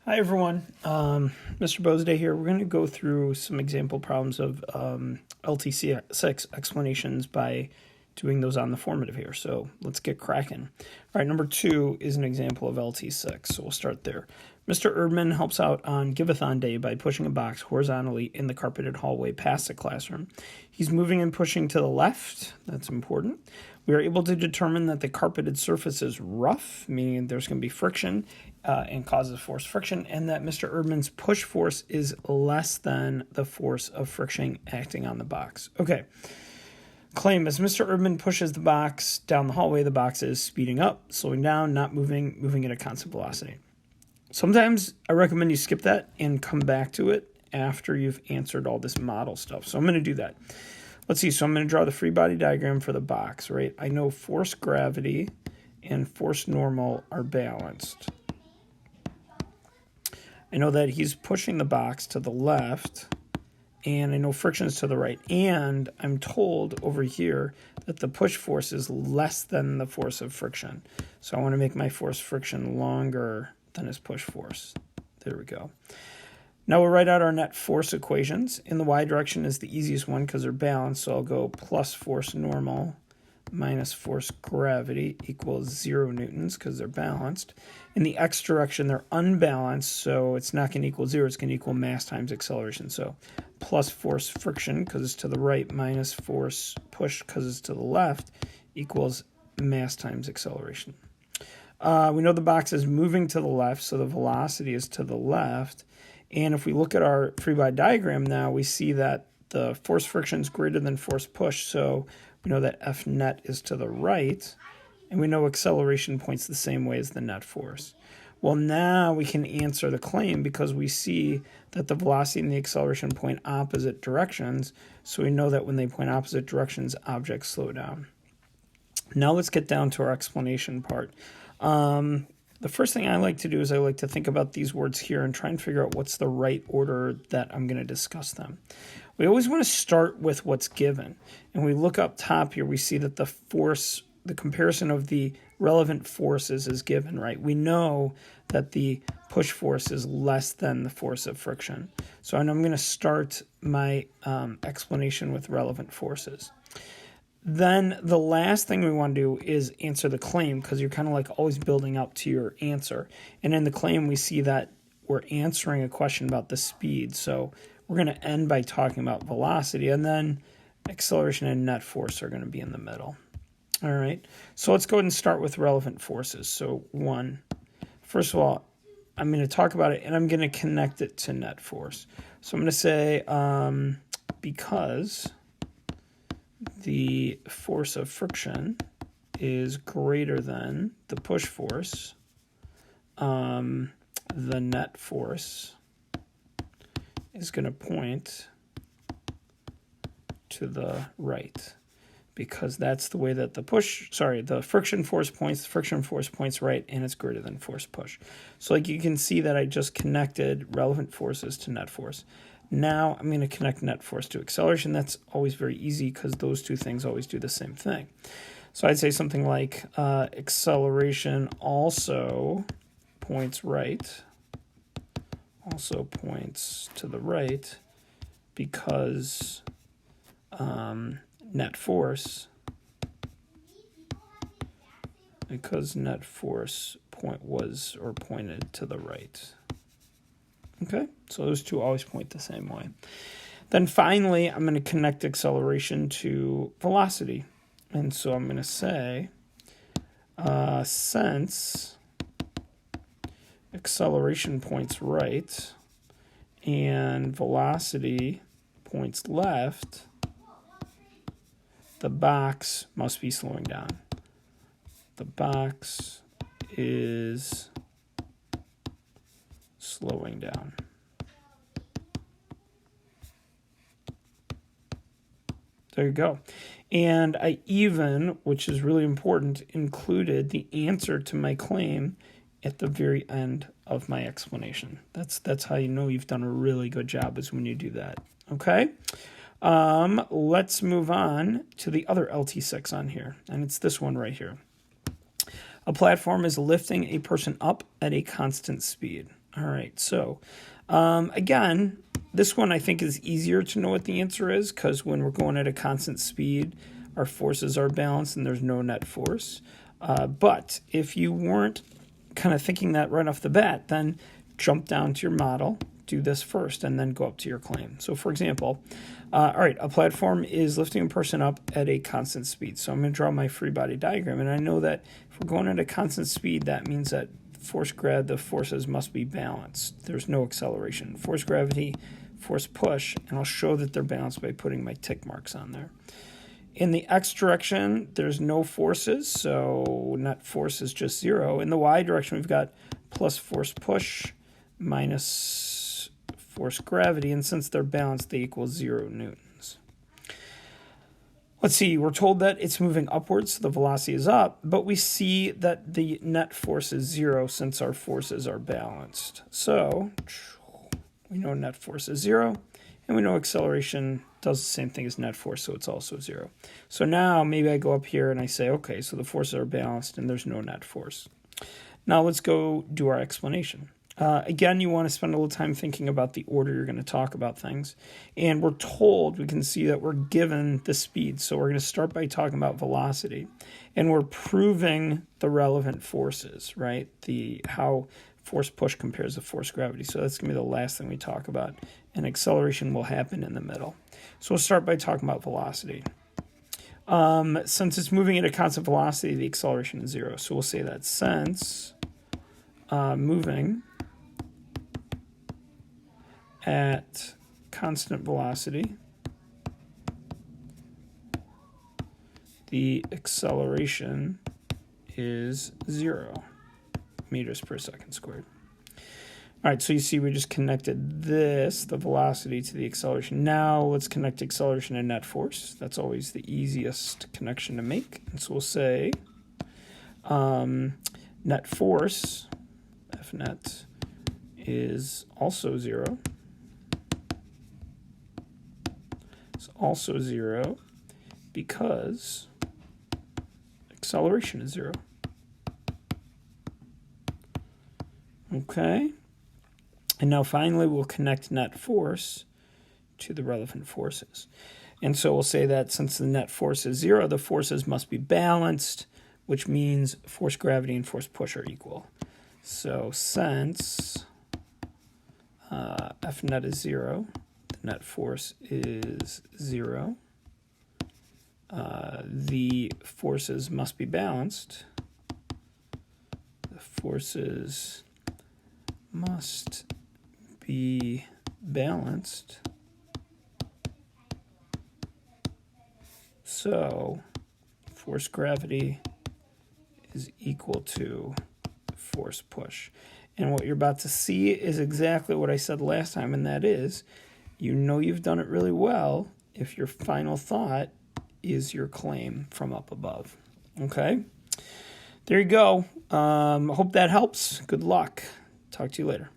Hi everyone, Mr. Bozday here. We're going to go through some example problems of LT6 explanations by doing those on the formative here. So let's get cracking. All right, number 2 is an example of LT6, so we'll start there. Mr. Erdman helps out on Give-a-thon day by pushing a box horizontally in the carpeted hallway past the classroom. He's moving and pushing to the left. That's important. We are able to determine that the carpeted surface is rough, meaning there's going to be friction and causes force friction, and that Mr. Erdman's push force is less than the force of friction acting on the box. Okay. Claim, as Mr. Erdman pushes the box down the hallway, the box is speeding up, slowing down, not moving at a constant velocity. Sometimes I recommend you skip that and come back to it after you've answered all this model stuff. So I'm going to do that. Let's see. So I'm going to draw the free body diagram for the box, right? I know force gravity and force normal are balanced. I know that he's pushing the box to the left, and I know friction is to the right. And I'm told over here that the push force is less than the force of friction. So I want to make my force friction longer than his push force. There we go. Now we'll write out our net force equations. In the y direction is the easiest one because they're balanced, so I'll go plus force normal minus force gravity equals 0 newtons because they're balanced. In the x direction, they're unbalanced, so it's not going to equal 0. It's going to equal mass times acceleration. So plus force friction because it's to the right minus force push because it's to the left equals mass times acceleration. We know the box is moving to the left, so the velocity is to the left. And if we look at our free body diagram now, we see that the force friction is greater than force push, so we know that F net is to the right, and we know acceleration points the same way as the net force. Well, now we can answer the claim because we see that the velocity and the acceleration point opposite directions, so we know that when they point opposite directions, objects slow down. Now let's get down to our explanation part. The first thing I like to do is I like to think about these words here and try and figure out what's the right order that I'm going to discuss them. We always want to start with what's given. And we look up top here, we see that the force, the comparison of the relevant forces is given, right? We know that the push force is less than the force of friction. So I'm going to start my explanation with relevant forces. Then the last thing we want to do is answer the claim because you're kind of like always building up to your answer. And in the claim, we see that we're answering a question about the speed. So we're going to end by talking about velocity, and then acceleration and net force are going to be in the middle. All right. So let's go ahead and start with relevant forces. So first of all, I'm going to talk about it, and I'm going to connect it to net force. So I'm going to say because the force of friction is greater than the push force, the net force is going to point to the right because that's the way that the friction force points right, and it's greater than force push. So like you can see that I just connected relevant forces to net force. Now I'm going to connect net force to acceleration. That's always very easy because those two things always do the same thing. So I'd say something like acceleration also points right, also points to the right because net force pointed to the right. Okay, so those two always point the same way. Then finally, I'm going to connect acceleration to velocity. And so I'm going to say, since acceleration points right and velocity points left, the box must be slowing down. The box is slowing down. There you go. And I even, which is really important, included the answer to my claim at the very end of my explanation. That's how you know you've done a really good job, is when you do that. Okay? Let's move on to the other LT6 on here, and it's this one right here. A platform is lifting a person up at a constant speed. All right, so again, this one I think is easier to know what the answer is because when we're going at a constant speed, our forces are balanced and there's no net force. But if you weren't kind of thinking that right off the bat, then jump down to your model, do this first, and then go up to your claim. So for example, all right, a platform is lifting a person up at a constant speed. So I'm going to draw my free body diagram, and I know that if we're going at a constant speed, that means that the forces must be balanced. There's no acceleration. Force gravity, force push, and I'll show that they're balanced by putting my tick marks on there. In the x direction, there's no forces, so net force is just 0. In the y direction, we've got plus force push minus force gravity, and since they're balanced, they equal 0 newtons. Let's see, we're told that it's moving upwards, so the velocity is up, but we see that the net force is 0 since our forces are balanced. So we know net force is 0, and we know acceleration does the same thing as net force, so it's also 0. So now maybe I go up here and I say, okay, so the forces are balanced and there's no net force. Now let's go do our explanation. Again, you want to spend a little time thinking about the order you're going to talk about things. And we're told, we can see that we're given the speed. So we're going to start by talking about velocity. And we're proving the relevant forces, right? How force push compares to force gravity. So that's going to be the last thing we talk about. And acceleration will happen in the middle. So we'll start by talking about velocity. Since it's moving at a constant velocity, the acceleration is 0. So we'll say that since moving at constant velocity, the acceleration is 0 meters per second squared. All right, so you see we just connected the velocity to the acceleration. Now let's connect acceleration and net force. That's always the easiest connection to make. And so we'll say net force, F net, is also 0. It's also 0 because acceleration is 0. Okay. And now finally we'll connect net force to the relevant forces. And so we'll say that since the net force is 0, the forces must be balanced, which means force gravity and force push are equal. So since F net is 0, the net force is 0, the forces must be balanced. The forces must be balanced. So force gravity is equal to force push. And what you're about to see is exactly what I said last time, and that is, you know you've done it really well if your final thought is your claim from up above. Okay? There you go. Hope that helps. Good luck. Talk to you later.